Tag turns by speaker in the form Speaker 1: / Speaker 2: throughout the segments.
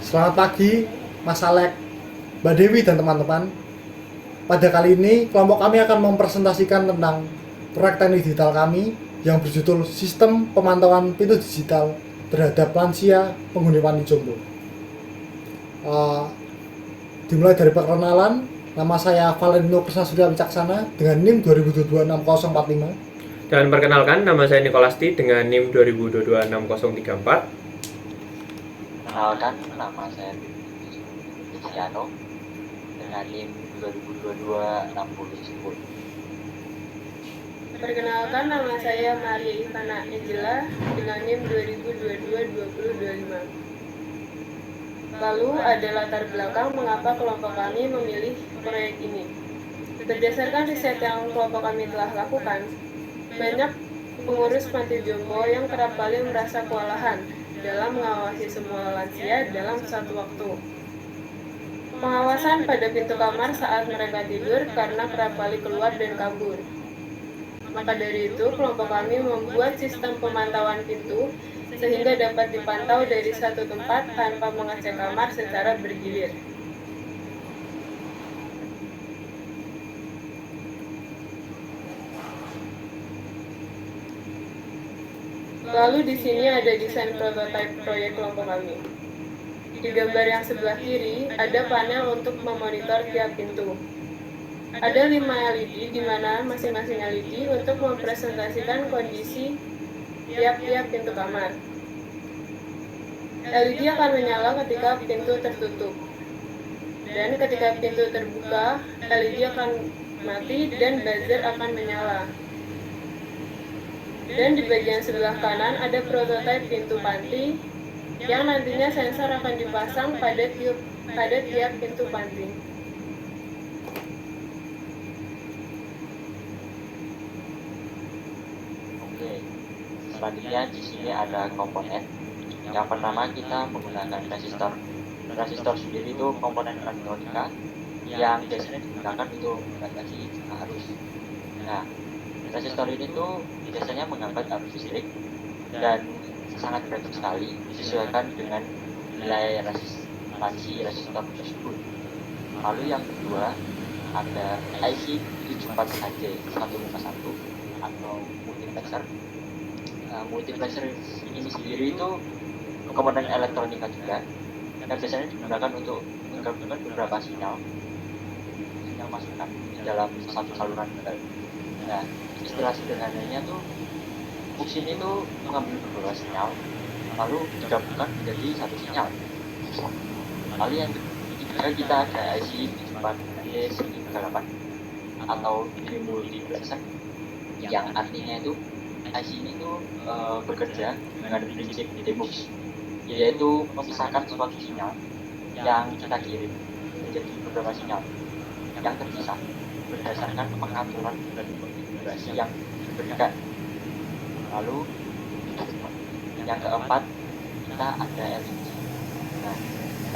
Speaker 1: Selamat pagi, Mas Alek, Mbak Dewi, dan teman-teman. Pada kali ini, kelompok kami akan mempresentasikan tentang proyek teknik digital kami yang berjudul Sistem Pemantauan Pintu Digital terhadap Lansia Penghuni Panti Jompo. Dimulai dari perkenalan, nama saya Valentino Krisna Surya Wicaksana dengan NIM 2022-6045.
Speaker 2: Dan perkenalkan, nama saya Nikolasti dengan NIM 2022-6034.
Speaker 3: Kenalkan, nama saya Luciano dengan NIM 2022-6010.
Speaker 4: Perkenalkan, nama saya Maria Ivana Angela dengan NIM 2022-2025. Lalu ada latar belakang mengapa kelompok kami memilih proyek ini. Berdasarkan riset yang kelompok kami telah lakukan, banyak pengurus panti jompo yang kerap kali merasa kewalahan dalam mengawasi semua lansia dalam satu waktu. Pengawasan pada pintu kamar saat mereka tidur karena kerap kali keluar dan kabur. Maka dari itu, kelompok kami membuat sistem pemantauan pintu sehingga dapat dipantau dari satu tempat tanpa mengecek kamar secara bergilir. Lalu di sini ada desain prototipe proyek kelompok kami. Di gambar yang sebelah kiri, ada panel untuk memonitor tiap pintu. Ada 5 LED di mana masing-masing LED untuk mempresentasikan kondisi tiap-tiap pintu kamar. LED akan menyala ketika pintu tertutup. Dan ketika pintu terbuka, LED akan mati dan buzzer akan menyala. Dan di bagian sebelah kanan ada prototipe pintu panti yang nantinya sensor akan dipasang pada tiap pintu panti.
Speaker 3: Oke, selanjutnya di sini ada komponen. Yang pertama kita menggunakan resistor. Resistor sendiri itu komponen elektronika yang biasanya digunakan untuk membatasi arus. Nah, resistor ini tuh biasanya menghambat arus listrik dan sangat berat sekali disesuaikan dengan nilai resistansi resistor tersebut. Lalu yang kedua ada IC 74HC 151 atau multiplexer. Multiplexer ini sendiri itu komponen elektronika juga dan biasanya digunakan untuk menggabungkan beberapa sinyal masukan di dalam satu saluran kabel. Nah, istilah sederhananya tuh fungsinya itu mengambil beberapa sinyal lalu digabungkan menjadi satu sinyal. Lalu yang ketiga kita ada IC 74E138 atau multiplexer yang artinya itu IC ini tuh bekerja dengan prinsip DMUX, yaitu memisahkan suatu sinyal yang kita kirim menjadi beberapa sinyal yang terpisah berdasarkan pengaturan dan konfigurasi yang berbeda. Lalu yang keempat kita ada LED. Nah,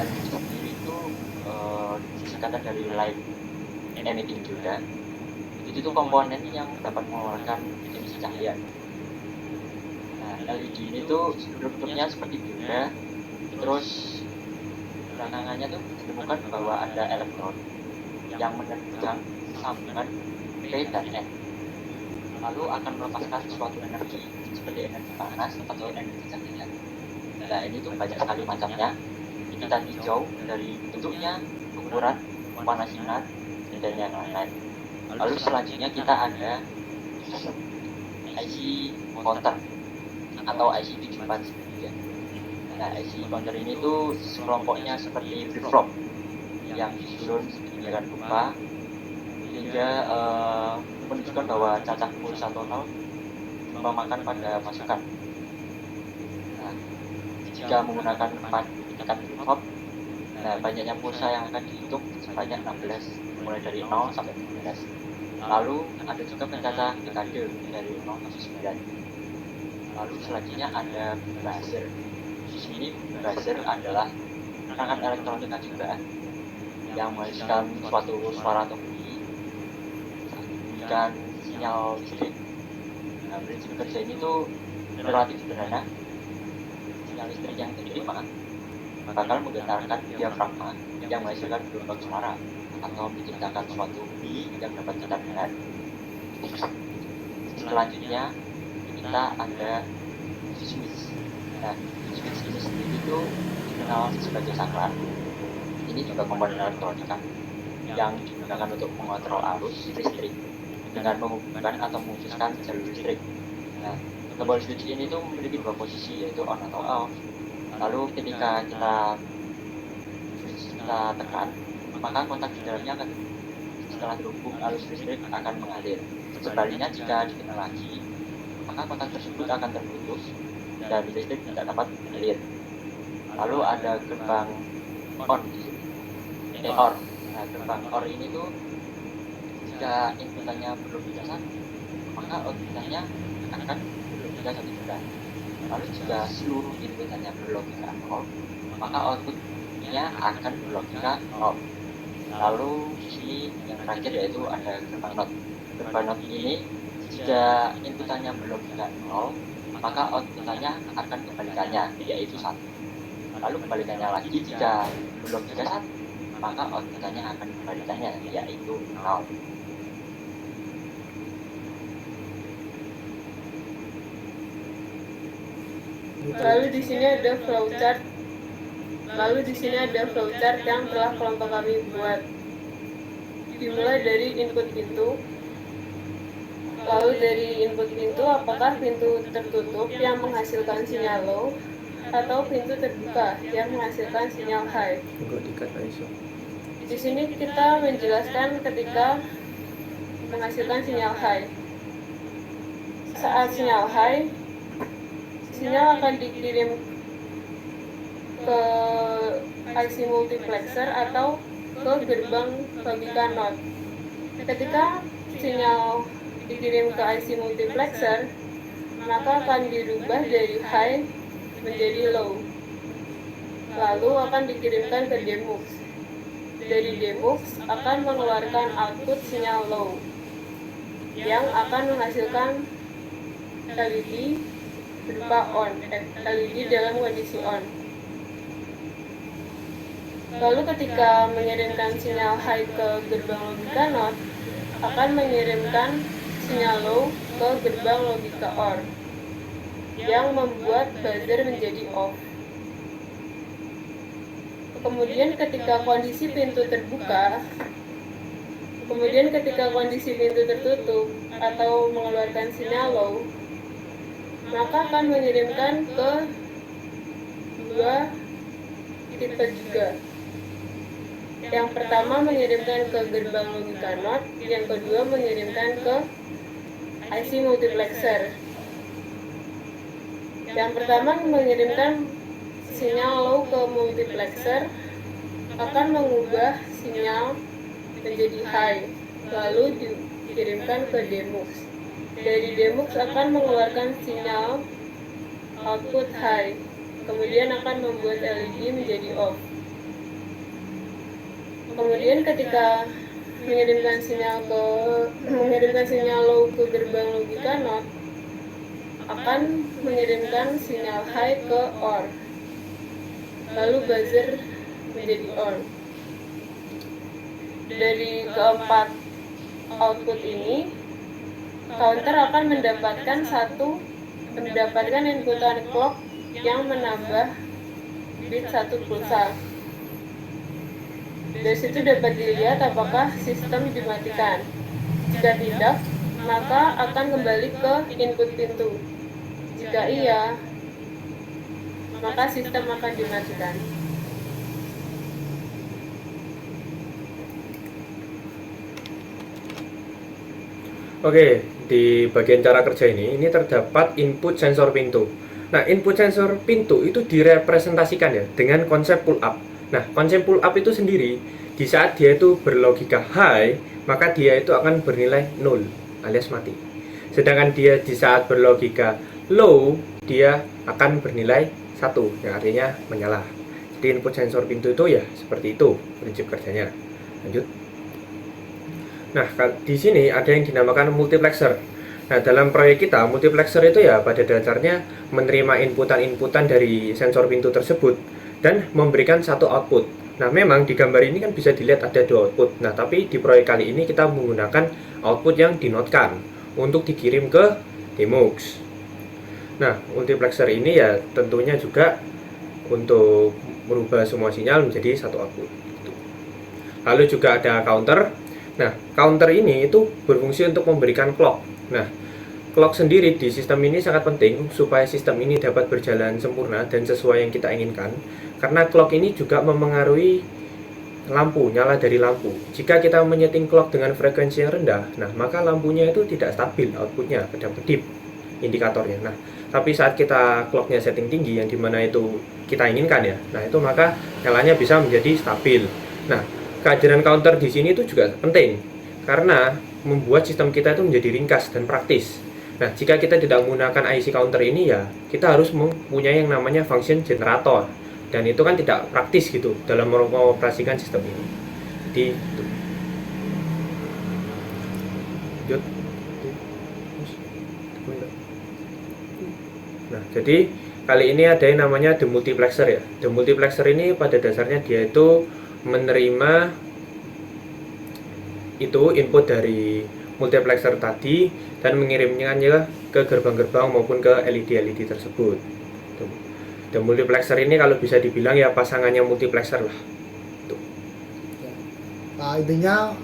Speaker 3: LED sendiri itu singkatan dari light emitting juga. Itu tuh komponen yang dapat mengeluarkan emisi cahaya. Nah, LED ini tuh strukturnya seperti benda, terus belakangannya tuh ditemukan bahwa ada elektron yang menerbitkan sambungan P dan N, lalu akan melepaskan suatu energi seperti energi panas atau energi cahaya. Nah, ini tuh banyak sekali macamnya. Kita hijau dari bentuknya, ukuran, warna sinar, dan yang lain-lain. Lalu selanjutnya kita ada IC counter atau IC 74. Nah, IC counter ini tuh kelompoknya seperti flip-flop yang disusun sedemikian rupa hingga menunjukkan bahwa cacah pulsa total memakan pada masukan. Nah, jika menggunakan 4 tingkat flip-flop, nah banyaknya pulsa yang akan dihitung sebanyak 16 mulai dari 0 sampai 15. Lalu ada juga pencacah dekade dari 0 sampai 9. Lalu selanjutnya ada buzzer. Di sini buzzer adalah perangkat elektronika juga yang menghasilkan suatu suara atau bunyi saat memberikan sinyal listrik. Nah, prinsip kerja ini tuh relatif sederhana. Sinyal listrik yang diterima bakal menggetarkan diafragma yang menghasilkan gelombang suara atau menciptakan suatu bunyi yang dapat kita dengar. Selanjutnya kita ada switch. Nah, switch ini sendiri itu dikenal sebagai saklar. Ini juga komponen elektronika yang digunakan untuk mengontrol arus listrik dengan menghubungkan atau memutuskan jalur listrik. Nah, tombol switch ini tuh memiliki dua posisi, yaitu on atau off. Lalu ketika kita tekan, maka kontak di dalamnya akan setelah terhubung arus listrik akan mengalir. Sebaliknya jika ditekan lagi, maka kontak tersebut akan terputus dan listrik tidak dapat mengalir. Lalu ada gerbang on di sini, OR. Nah, gerbang OR ini tuh jika inputannya berlogika 1, maka outputannya akan berlogika 1 juga. Lalu jika seluruh inputannya berlogika 0, maka outputnya akan berlogika 0. Lalu di sini yang terakhir yaitu ada gerbang NOT. Gerbang NOT ini jika inputannya berlogika 0, maka outputannya akan kebalikannya, yaitu 1. Lalu kebalikannya lagi jika berlogika 1, maka outputannya akan kebalikannya, yaitu 0.
Speaker 4: Lalu di sini ada flowchart yang telah kelompok kami buat. Dimulai dari input pintu. Lalu dari input pintu, apakah pintu tertutup yang menghasilkan sinyal low atau pintu terbuka yang menghasilkan sinyal high. Di sini kita menjelaskan ketika menghasilkan sinyal high. Saat sinyal high, sinyal akan dikirim ke IC multiplexer atau ke gerbang logika NOT. Ketika sinyal dikirim ke IC multiplexer, maka akan dirubah dari high menjadi low. Lalu akan dikirimkan ke demux. Dari demux akan mengeluarkan output sinyal low yang akan menghasilkan LED berupa on, LED dalam kondisi on. Lalu ketika mengirimkan sinyal high ke gerbang logika NOT, akan mengirimkan sinyal low ke gerbang logika OR yang membuat buzzer menjadi off. Kemudian ketika kondisi pintu tertutup atau mengeluarkan sinyal low, maka akan mengirimkan ke dua tipe juga. Yang pertama mengirimkan ke gerbang logika NOT, yang kedua mengirimkan ke IC multiplexer. Yang pertama mengirimkan sinyal low ke multiplexer akan mengubah sinyal menjadi high, lalu dikirimkan ke demux. Dari demux akan mengeluarkan sinyal output high, kemudian akan membuat LED menjadi off. Kemudian ketika mengirimkan sinyal low ke gerbang logika NOT, akan mengirimkan sinyal high ke OR, lalu buzzer menjadi on. Dari keempat output ini, counter akan mendapatkan inputan clock yang menambah bit 1 pulsa. Dari situ dapat dilihat apakah sistem dimatikan. Jika tidak, maka akan kembali ke input pintu. Jika iya, maka sistem akan dimatikan.
Speaker 2: Oke, di bagian cara kerja ini terdapat input sensor pintu. Nah, input sensor pintu itu direpresentasikan ya dengan konsep pull up. Nah, konsep pull up itu sendiri, di saat dia itu berlogika high, maka dia itu akan bernilai 0 alias mati. Sedangkan dia di saat berlogika low, dia akan bernilai 1, yang artinya menyala. Jadi input sensor pintu itu ya seperti itu prinsip kerjanya. Lanjut. Nah, di sini ada yang dinamakan multiplexer. Nah, dalam proyek kita, multiplexer itu ya pada dasarnya menerima inputan-inputan dari sensor pintu tersebut dan memberikan satu output. Nah, memang di gambar ini kan bisa dilihat ada dua output. Nah, tapi di proyek kali ini kita menggunakan output yang dinotkan untuk dikirim ke Demux. Nah, multiplexer ini ya tentunya juga untuk merubah semua sinyal menjadi satu output. Lalu juga ada counter. Nah, counter ini itu berfungsi untuk memberikan clock. Nah, clock sendiri di sistem ini sangat penting supaya sistem ini dapat berjalan sempurna dan sesuai yang kita inginkan. Karena clock ini juga memengaruhi lampu, nyala dari lampu. Jika kita menyeting clock dengan frekuensi yang rendah, nah maka lampunya itu tidak stabil outputnya, kedap-kedip indikatornya. Nah, tapi saat kita clocknya setting tinggi yang dimana itu kita inginkan ya, nah itu maka nyalanya bisa menjadi stabil. Nah, kehadiran counter di sini itu juga penting karena membuat sistem kita itu menjadi ringkas dan praktis. Nah, jika kita tidak menggunakan IC counter ini ya, kita harus mempunyai yang namanya function generator. Dan itu kan tidak praktis gitu dalam mengoperasikan sistem ini. Jadi itu. Lanjut. Nah, jadi kali ini ada yang namanya demultiplexer ya. Demultiplexer ini pada dasarnya dia itu menerima itu input dari multiplexer tadi dan mengirimnya ke gerbang-gerbang maupun ke LED-LED tersebut. Dan multiplexer ini kalau bisa dibilang ya pasangannya multiplexer lah.
Speaker 1: Nah, intinya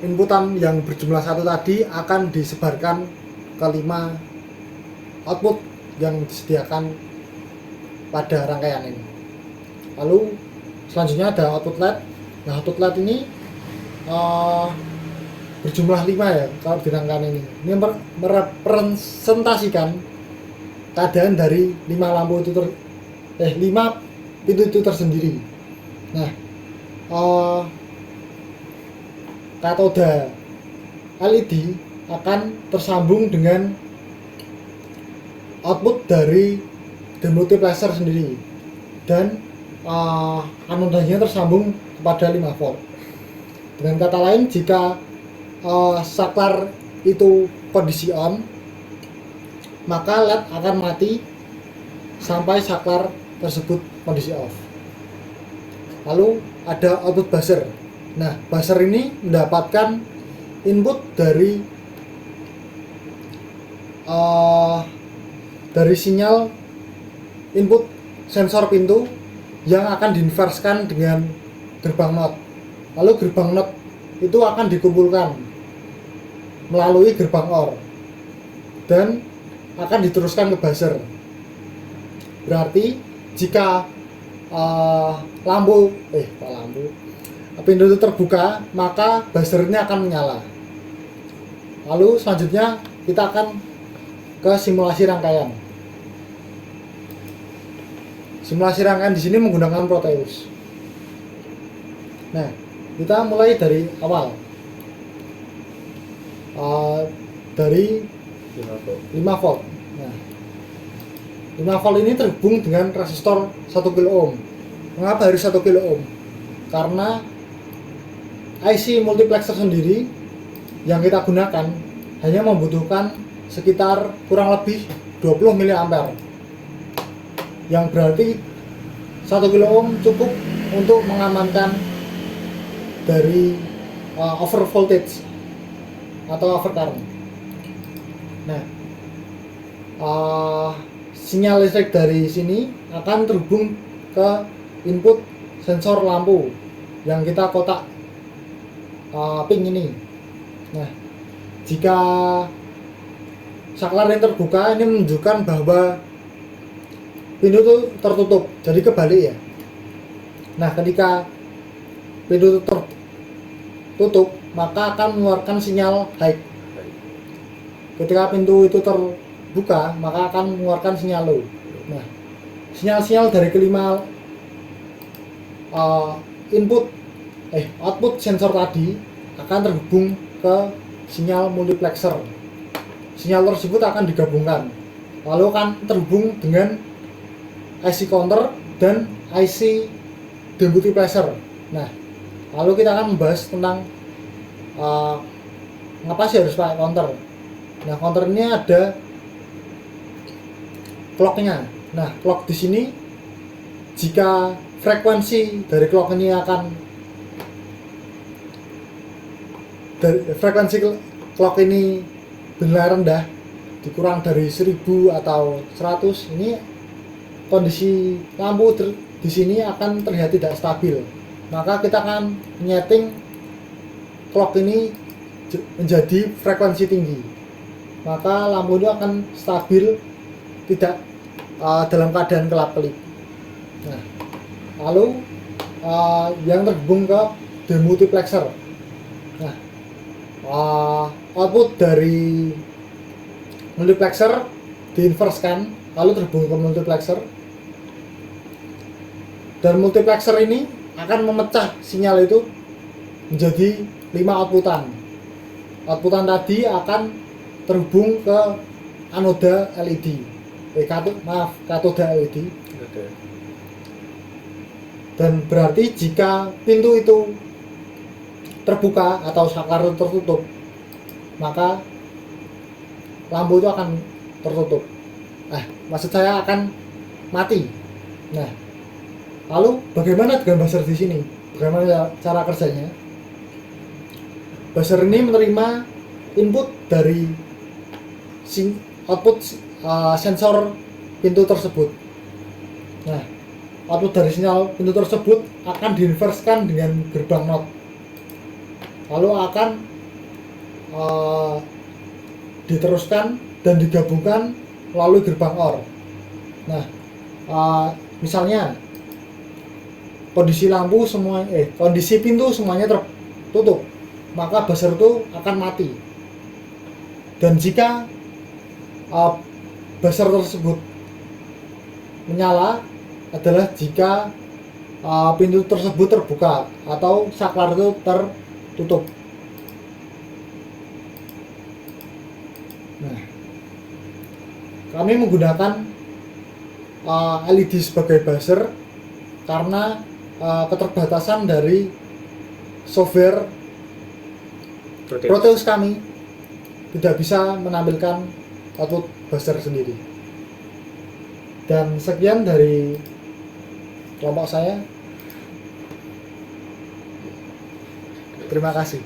Speaker 1: inputan yang berjumlah satu tadi akan disebarkan ke 5 output yang disediakan pada rangkaian ini. Lalu selanjutnya ada output LED. Nah, output LED ini berjumlah 5 ya kalau di rangkaian ini. Ini merepresentasikan keadaan dari 5 lampu itu 5 pintu itu tersendiri. Nah, katoda LED akan tersambung dengan output dari demultiplexer sendiri dan anodanya tersambung kepada 5 volt. Dengan kata lain, jika saklar itu kondisi on, maka LED akan mati sampai saklar tersebut kondisi off. Lalu ada output buzzer. Nah, buzzer ini mendapatkan input dari sinyal input sensor pintu yang akan diinverskan dengan gerbang NOT. Lalu gerbang NOT itu akan dikumpulkan melalui gerbang OR dan akan diteruskan ke buzzer. Berarti jika pintu itu terbuka, maka buzzer ini akan menyala. Lalu selanjutnya kita akan ke simulasi rangkaian. Simulasi rangkaian di sini menggunakan Proteus. Nah, kita mulai dari awal. Dari 5 volt. Nah, 5 volt ini terhubung dengan resistor 1 kilo ohm. Mengapa harus 1 kilo ohm? Karena IC multiplexer sendiri yang kita gunakan hanya membutuhkan sekitar kurang lebih 20 mA. Yang berarti 1 kilo ohm cukup untuk mengamankan dari over voltage atau over current. Nah, sinyal listrik dari sini akan terhubung ke input sensor lampu yang kita kotak pink ini. Nah, jika saklar yang terbuka ini menunjukkan bahwa pintu itu tertutup, jadi kebalik ya. Nah, ketika pintu itu tertutup, maka akan mengeluarkan sinyal high. Ketika pintu itu terbuka, maka akan mengeluarkan sinyal low. Nah, sinyal-sinyal dari kelima output sensor tadi akan terhubung ke sinyal multiplexer. Sinyal tersebut akan digabungkan, lalu akan terhubung dengan IC counter dan IC demultiplexer. Nah, lalu kita akan membahas tentang ngapa sih harus pakai counter. Nah, counter ini ada clocknya. Nah, clock di sini jika frekuensi dari clock ini clock ini bernilai rendah, dikurang dari 1000 atau 100, ini kondisi lampu di sini akan terlihat tidak stabil. Maka kita akan menyeting clock ini menjadi frekuensi tinggi. Maka lampu itu akan stabil, tidak dalam keadaan kelap-kelip. Nah, lalu yang terhubung ke demultiplexer. Nah, output dari multiplexer diinverskan lalu terhubung ke multiplexer, dan multiplexer ini akan memecah sinyal itu menjadi 5 outputan. Outputan tadi akan terhubung ke anoda LED, katoda LED. Dan berarti jika pintu itu terbuka atau saklar itu tertutup, maka lampu itu akan tertutup. Maksud saya akan mati. Nah, lalu bagaimana dengan buzzer di sini? Bagaimana cara kerjanya? Buzzer ini menerima input dari output sensor pintu tersebut. Nah, output dari sinyal pintu tersebut akan diinverskan dengan gerbang NOT, lalu akan diteruskan dan digabungkan melalui gerbang OR. Nah, misalnya kondisi pintu semuanya tertutup, maka buzzer itu akan mati. Dan jika buzzer tersebut menyala adalah jika pintu tersebut terbuka atau saklar itu tertutup. Nah, kami menggunakan LED sebagai buzzer karena keterbatasan dari software Proteus kami tidak bisa menampilkan output buzzer sendiri. Dan sekian dari kelompok saya. Terima kasih.